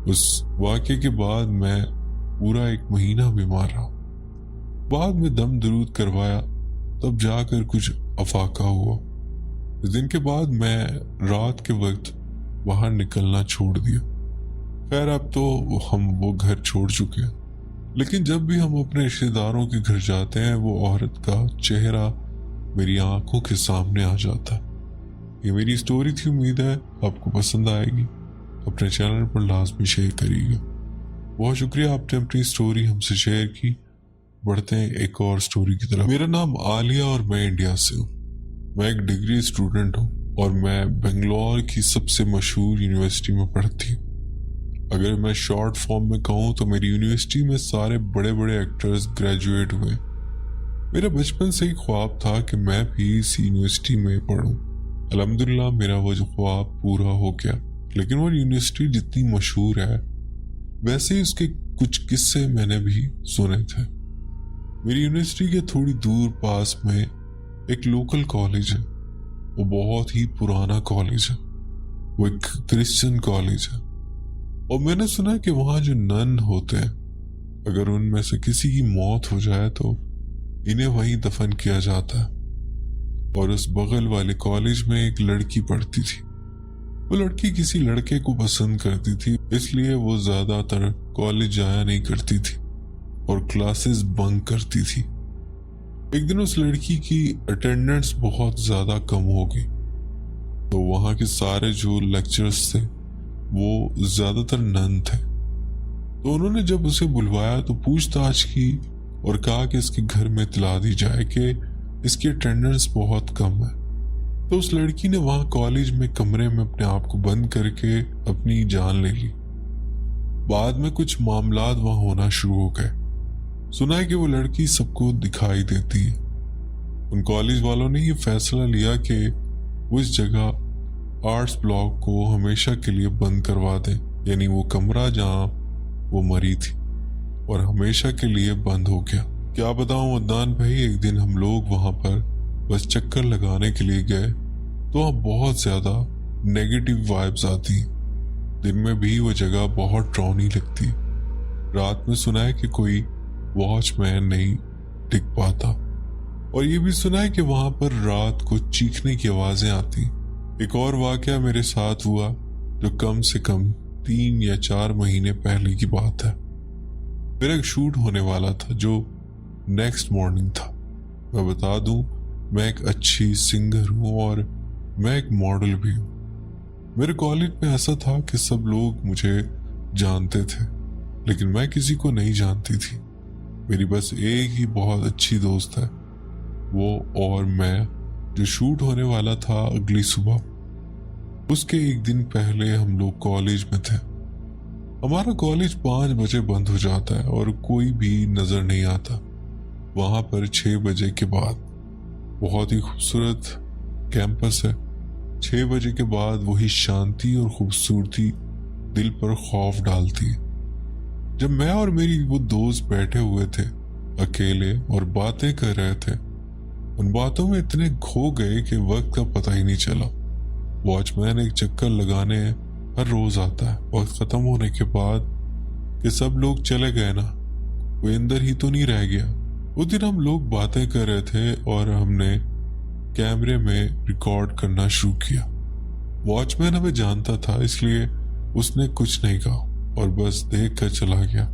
اس واقعے کے بعد میں پورا 1 مہینہ بیمار رہا. بعد میں دم درود کروایا تب جا کر کچھ افاقہ ہوا. اس دن کے بعد میں رات کے وقت باہر نکلنا چھوڑ دیا. خیر اب تو ہم وہ گھر چھوڑ چکے ہیں، لیکن جب بھی ہم اپنے رشتے داروں کے گھر جاتے ہیں وہ عورت کا چہرہ میری آنکھوں کے سامنے آ جاتا. یہ میری سٹوری تھی، امید ہے آپ کو پسند آئے گی. اپنے چینل پر لازمی شیئر کریے گا. بہت شکریہ آپ نے اپنی سٹوری ہم سے شیئر کی. بڑھتے ہیں ایک اور سٹوری کی طرف. میرا نام عالیہ اور میں انڈیا سے ہوں. میں ایک ڈگری اسٹوڈنٹ ہوں اور میں بنگلور کی سب سے مشہور یونیورسٹی میں پڑھتی ہوں. اگر میں شارٹ فارم میں کہوں تو میری یونیورسٹی میں سارے بڑے بڑے ایکٹرز گریجویٹ ہوئے. میرا بچپن سے ایک خواب تھا کہ میں بھی اس یونیورسٹی میں پڑھوں. الحمدللہ میرا وہ جو خواب پورا ہو گیا. لیکن وہ یونیورسٹی جتنی مشہور ہے ویسے ہی اس کے کچھ قصے میں نے بھی سنے تھے. میری یونیورسٹی کے تھوڑی دور پاس میں ایک لوکل کالج ہے. وہ بہت ہی پرانا کالج ہے. وہ ایک کرسچن کالج ہے اور میں نے سنا کہ وہاں جو نن ہوتے ہیں اگر ان میں سے کسی کی موت ہو جائے تو انہیں وہیں دفن کیا جاتا ہے. اور اس بغل والے کالج میں ایک لڑکی پڑھتی تھی. وہ لڑکی کسی لڑکے کو پسند کرتی تھی، اس لیے وہ زیادہ تر کالج جایا نہیں کرتی تھی اور کلاسز بنک کرتی تھی. ایک دن اس لڑکی کی اٹینڈنس بہت زیادہ کم ہو گئی تو وہاں کے سارے جو لیکچرز تھے وہ زیادہ تر نن تھے. تو انہوں نے جب اسے بلوایا تو پوچھ تاچھ کی اور کہا کہ اس کے گھر میں اطلاع دی جائے کہ اس کی اٹینڈنس بہت کم ہے. تو اس لڑکی نے وہاں کالج میں کمرے میں اپنے آپ کو بند کر کے اپنی جان لے لی. بعد میں کچھ معاملات وہاں ہونا شروع ہو گئے. سنا ہے کہ وہ لڑکی سب کو دکھائی دیتی ہے. ان کالج والوں نے یہ فیصلہ لیا کہ وہ اس جگہ آرٹس بلاک کو ہمیشہ کے لیے بند کروا دیں، یعنی وہ کمرہ جہاں وہ مری تھی اور ہمیشہ کے لیے بند ہو گیا. کیا بتاؤں عدنان بھائی، ایک دن ہم لوگ وہاں پر بس چکر لگانے کے لیے گئے تو وہاں بہت زیادہ نیگیٹو وائبز آتی. دن میں بھی وہ جگہ بہت ڈراؤنی لگتی. رات میں سنا ہے کہ کوئی واچ مین نہیں ٹک پاتا اور یہ بھی سنا ہے کہ وہاں پر رات کو چیخنے کی آوازیں آتی. ایک اور واقعہ میرے ساتھ ہوا جو کم سے کم 3 یا 4 مہینے پہلے کی بات ہے. میرا ایک شوٹ ہونے والا تھا جو نیکسٹ مارننگ تھا. میں بتا دوں میں ایک اچھی سنگر ہوں اور میں ایک ماڈل بھی ہوں. میرے کالج میں ایسا تھا کہ سب لوگ مجھے جانتے تھے لیکن میں کسی کو نہیں جانتی تھی. میری بس ایک ہی بہت اچھی دوست ہے، وہ اور میں، جو شوٹ ہونے والا تھا اگلی صبح. اس کے ایک دن پہلے ہم لوگ کالج میں تھے. ہمارا کالج 5 بجے بند ہو جاتا ہے اور کوئی بھی نظر نہیں آتا. وہاں پر 6 بجے کے بعد بہت ہی خوبصورت کیمپس ہے. 6 بجے کے بعد وہی شانتی اور خوبصورتی دل پر خوف ڈالتی ہے. جب میں اور میری وہ دوست بیٹھے ہوئے تھے اکیلے اور باتیں کر رہے تھے، ان باتوں میں اتنے کھو گئے کہ وقت کا پتہ ہی نہیں چلا. واچ مین ایک چکر لگانے ہر روز آتا ہے. وقت ختم ہونے کے بعد کہ سب لوگ چلے گئے نا، کوئی اندر ہی تو نہیں رہ گیا. اس دن ہم لوگ باتیں کر رہے تھے اور ہم نے کیمرے میں ریکارڈ کرنا شروع کیا. واچ مین ہمیں جانتا تھا، اس لیے اس نے کچھ نہیں کہا اور بس دیکھ کر چلا گیا.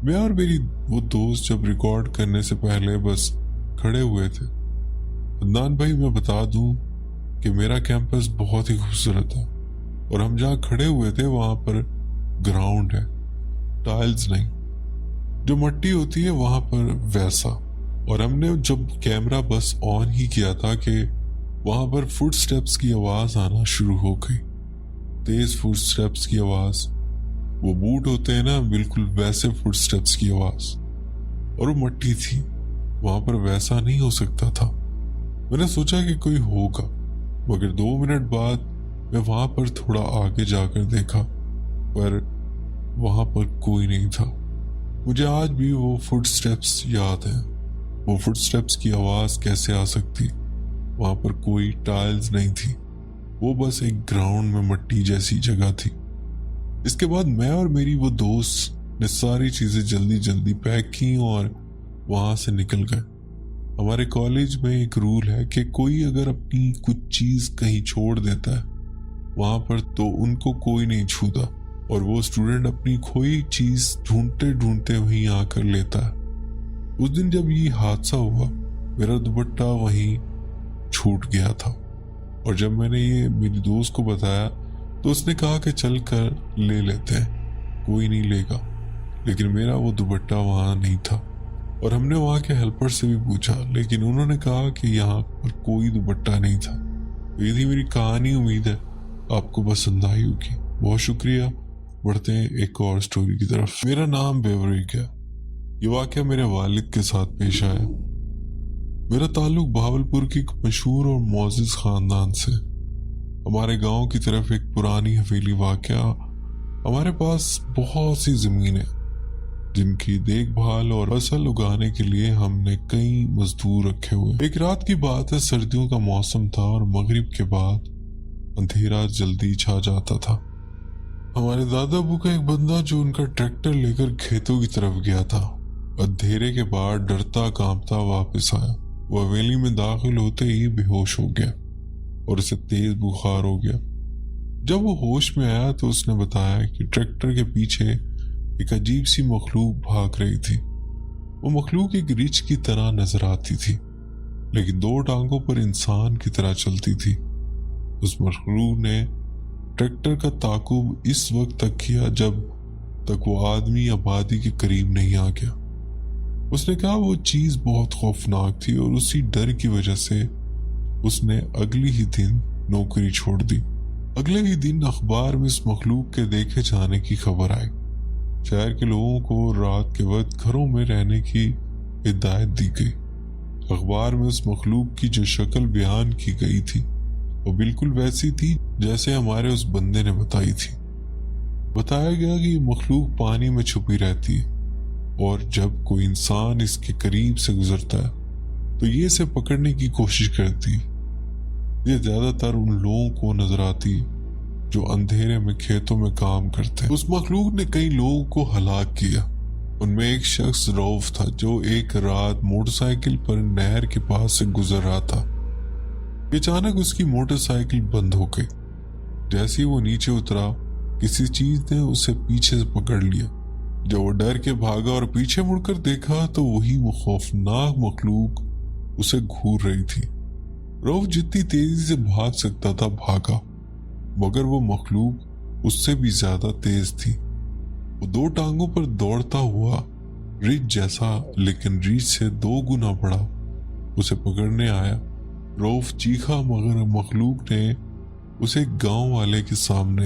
میں اور میری وہ دوست جب ریکارڈ کرنے سے پہلے بس کھڑے ہوئے تھے. عدنان بھائی، میں بتا دوں کہ میرا کیمپس بہت ہی خوبصورت ہے اور ہم جہاں کھڑے ہوئے تھے وہاں پر گراؤنڈ ہے، ٹائلز نہیں. جو مٹی ہوتی ہے وہاں پر ویسا. اور ہم نے جب کیمرہ بس آن ہی کیا تھا کہ وہاں پر فٹ سٹیپس کی آواز آنا شروع ہو گئی. تیز فٹ سٹیپس کی آواز، وہ بوٹ ہوتے ہیں نا، بالکل ویسے فٹ سٹیپس کی آواز. اور وہ مٹی تھی، وہاں پر ویسا نہیں ہو سکتا تھا. میں نے سوچا کہ کوئی ہوگا، مگر 2 منٹ بعد میں وہاں پر تھوڑا آگے جا کر دیکھا، پر وہاں پر کوئی نہیں تھا. مجھے آج بھی وہ فٹ سٹیپس یاد ہیں. وہ فٹ سٹیپس کی آواز کیسے آ سکتی؟ وہاں پر کوئی ٹائلز نہیں تھی، وہ بس ایک گراؤنڈ میں مٹی جیسی جگہ تھی. اس کے بعد میں اور میری وہ دوست نے ساری چیزیں جلدی جلدی پیک کی اور وہاں سے نکل گئے. ہمارے کالج میں ایک رول ہے کہ کوئی اگر اپنی کچھ چیز کہیں چھوڑ دیتا ہے وہاں پر تو ان کو کوئی نہیں چھوتا، اور وہ اسٹوڈنٹ اپنی کھوئی چیز ڈھونڈتے ڈھونڈتے وہیں آ کر لیتا ہے. اس دن جب یہ حادثہ ہوا، میرا دوپٹہ وہیں چھوٹ گیا تھا، اور جب میں نے یہ میری دوست کو بتایا تو اس نے کہا کہ چل کر لے لیتے ہیں، کوئی نہیں لے گا. لیکن میرا وہ دوپٹہ وہاں نہیں تھا، اور ہم نے وہاں کے ہیلپر سے بھی پوچھا، لیکن انہوں نے کہا کہ یہاں پر کوئی دوپٹہ نہیں تھا. یہ تھی میری کہانی. امید ہے آپ کو پسند آئی ہوگی. بہت شکریہ. بڑھتے ہیں ایک اور سٹوری کی طرف. میرا نام بیوریک ہے. یہ واقعہ میرے والد کے ساتھ پیش آیا. میرا تعلق بہاولپور کی ایک مشہور اور معزز خاندان سے. ہمارے گاؤں کی طرف ایک پرانی حویلی واقعہ. ہمارے پاس بہت سی زمینیں جن کی دیکھ بھال اور فصل اگانے کے لیے ہم نے کئی مزدور رکھے ہوئے. ایک رات کی بات ہے، سردیوں کا موسم تھا اور مغرب کے بعد اندھیرا جلدی چھا جاتا تھا. ہمارے دادا ابو کا ایک بندہ جو ان کا ٹریکٹر لے کر کھیتوں کی طرف گیا تھا، اندھیرے کے بعد ڈرتا کانپتا واپس آیا. وہ حویلی میں داخل ہوتے ہی بے ہوش ہو گیا اور اسے تیز بخار ہو گیا. جب وہ ہوش میں آیا تو اس نے بتایا کہ ٹریکٹر کے پیچھے ایک عجیب سی مخلوق بھاگ رہی تھی. وہ مخلوق ایک ریچھ کی طرح نظر آتی تھی، لیکن 2 ٹانگوں پر انسان کی طرح چلتی تھی. اس مخلوق نے ٹریکٹر کا تعاقب اس وقت تک کیا جب تک وہ آدمی آبادی کے قریب نہیں آ گیا. اس نے کہا وہ چیز بہت خوفناک تھی اور اسی ڈر کی وجہ سے اس نے اگلی ہی دن نوکری چھوڑ دی. اگلے ہی دن اخبار میں اس مخلوق کے دیکھے جانے کی خبر آئی. شہر کے لوگوں کو رات کے وقت گھروں میں رہنے کی ہدایت دی گئی. اخبار میں اس مخلوق کی جو شکل بیان کی گئی تھی وہ بالکل ویسی تھی جیسے ہمارے اس بندے نے بتائی تھی. بتایا گیا کہ یہ مخلوق پانی میں چھپی رہتی ہے اور جب کوئی انسان اس کے قریب سے گزرتا ہے تو یہ اسے پکڑنے کی کوشش کرتی ہے. یہ زیادہ تر ان لوگوں کو نظر آتی ہے جو اندھیرے میں کھیتوں میں کام کرتے ہیں. اس مخلوق نے کئی لوگوں کو ہلاک کیا. ان میں ایک شخص روف تھا جو ایک رات موٹر سائیکل پر نہر کے پاس سے گزر رہا تھا. اچانک اس کی موٹر سائیکل بند ہو گئی. جیسے وہ نیچے اترا کسی چیز نے اسے پیچھے سے پکڑ لیا. جب وہ ڈر کے بھاگا اور پیچھے مڑ کر دیکھا تو وہی وہ خوفناک مخلوق اسے گھور رہی تھی. روف جتنی تیزی سے بھاگ سکتا تھا بھاگا، مگر وہ مخلوق اس سے بھی زیادہ تیز تھی. وہ 2 ٹانگوں پر دوڑتا ہوا ریچھ جیسا لیکن ریچھ سے 2 گنا بڑا اسے پکڑنے آیا. روف چیخا مگر مخلوق نے اسے گاؤں والے کے سامنے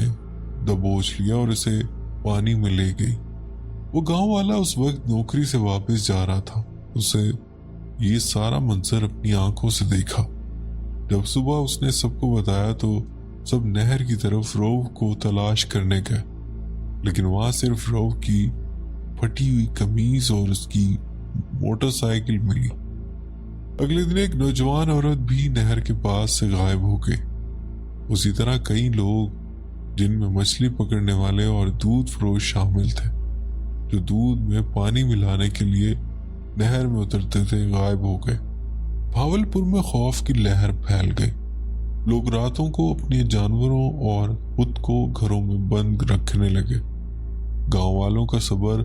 دبوچ لیا اور اسے پانی میں لے گئی۔ وہ گاؤں والا اس وقت نوکری سے واپس جا رہا تھا۔ اسے یہ سارا منظر اپنی آنکھوں سے دیکھا۔ جب صبح اس نے سب کو بتایا تو سب نہر کی طرف روو کو تلاش کرنے گئے، لیکن وہاں صرف روو کی پھٹی ہوئی قمیض اور اس کی موٹر سائیکل ملی۔ اگلے دن ایک نوجوان عورت بھی نہر کے پاس سے غائب ہو گئی۔ اسی طرح کئی لوگ جن میں مچھلی پکڑنے والے اور دودھ فروش شامل تھے، جو دودھ میں پانی ملانے کے لیے نہر میں اترتے تھے، غائب ہو گئے۔ بھاولپور میں خوف کی لہر پھیل گئی۔ لوگ راتوں کو اپنے جانوروں اور خود کو گھروں میں بند رکھنے لگے۔ گاؤں والوں کا صبر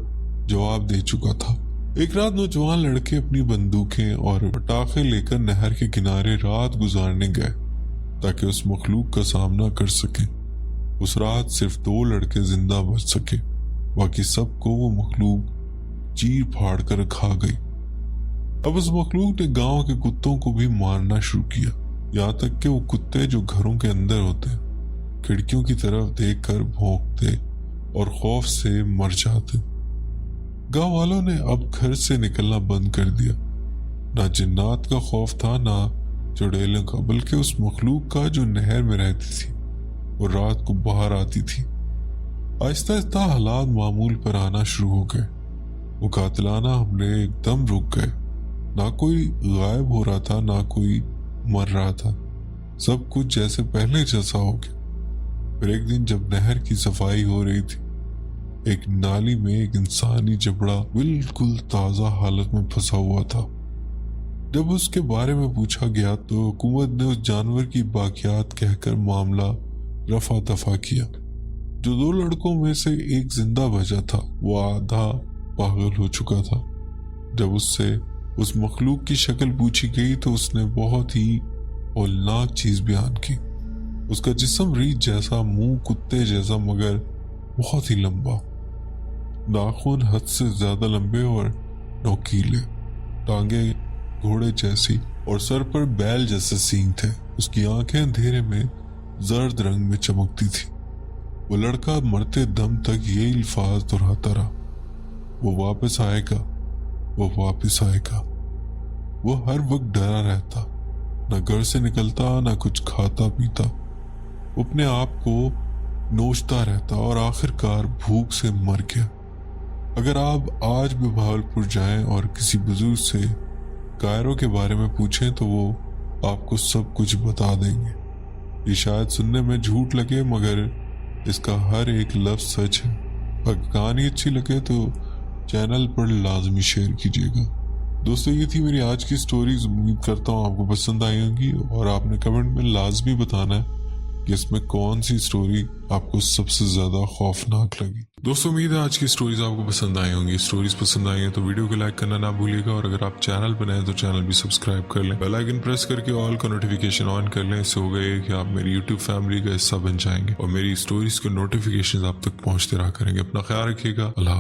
جواب دے چکا تھا۔ ایک رات نوجوان لڑکے اپنی بندوقیں اور پٹاخے لے کر نہر کے کنارے رات گزارنے گئے تاکہ اس مخلوق کا سامنا کر سکیں۔ اس رات صرف 2 لڑکے زندہ بچ سکے، باقی سب کو وہ مخلوق چیر پھاڑ کر کھا گئی۔ اب اس مخلوق نے گاؤں کے کتوں کو بھی مارنا شروع کیا، یہاں تک کہ وہ کتے جو گھروں کے اندر ہوتے کھڑکیوں کی طرف دیکھ کر بھونکتے اور خوف سے مر جاتے۔ گاؤں والوں نے اب گھر سے نکلنا بند کر دیا۔ نہ جنات کا خوف تھا، نہ چڑیلوں کا، بلکہ اس مخلوق کا جو نہر میں رہتی تھی اور رات کو باہر آتی تھی۔ آہستہ آہستہ حالات معمول پر آنا شروع ہو گئے۔ وہ قاتلانہ حملے ایک دم رک گئے۔ نہ کوئی غائب ہو رہا تھا، نہ کوئی مر رہا تھا، سب کچھ جیسے پہلے جیسا ہو گیا۔ پھر ایک دن جب نہر کی صفائی ہو رہی تھی، ایک نالی میں ایک انسانی جبڑا بالکل تازہ حالت میں پھنسا ہوا تھا۔ جب اس کے بارے میں پوچھا گیا تو حکومت نے اس جانور کی باقیات کہہ کر معاملہ رفع دفع کیا۔ جو 2 لڑکوں میں سے ایک زندہ بچا تھا وہ آدھا پاگل ہو چکا تھا۔ جب اس سے اس مخلوق کی شکل پوچھی گئی تو اس نے بہت ہی ہولناک چیز بیان کی۔ اس کا جسم ریچھ جیسا، منہ کتے جیسا مگر بہت ہی لمبا، ناخن حد سے زیادہ لمبے اور نوکیلے، ٹانگیں گھوڑے جیسی اور سر پر بیل جیسے سینگ تھے۔ اس کی آنکھیں اندھیرے میں زرد رنگ میں چمکتی تھی۔ وہ لڑکا مرتے دم تک یہی الفاظ دہراتا رہا، وہ واپس آئے گا، وہ واپس آئے گا۔ وہ ہر وقت ڈرا رہتا، نہ گھر سے نکلتا، نہ کچھ کھاتا پیتا، اپنے آپ کو نوچتا رہتا اور آخر کار بھوک سے مر گیا۔ اگر آپ آج بھی بھاولپور جائیں اور کسی بزرگ سے کائرو کے بارے میں پوچھیں تو وہ آپ کو سب کچھ بتا دیں گے۔ یہ شاید سننے میں جھوٹ لگے مگر اس کا ہر ایک لفظ سچ ہے۔ اگر کہانی اچھی لگے تو چینل پر لازمی شیئر کیجیے گا۔ دوستو، یہ تھی میری آج کی سٹوریز۔ امید کرتا ہوں آپ کو پسند آئی ہوں گی، اور آپ نے کمنٹ میں لازمی بتانا ہے کہ اس میں کون سی سٹوری آپ کو سب سے زیادہ خوفناک لگی۔ دوستو، امید ہے آج کی سٹوریز آپ کو پسند آئی ہوں گی۔ سٹوریز پسند آئی ہیں تو ویڈیو کو لائک کرنا نہ بھولیے گا، اور اگر آپ چینل پر نئے ہیں تو چینل بھی سبسکرائب کر لیں، بیل آئیکن پریس کر کے آل کا نوٹیفیکیشن آن کر لیں۔ اس سے ہوگا یہ کہ آپ میری یوٹیوب فیملی کا حصہ بن جائیں گے اور میری سٹوریز کے نوٹیفیکیشن آپ تک پہنچتے رہا کریں گے۔ اپنا خیال رکھیے گا۔ اللہ حافظ۔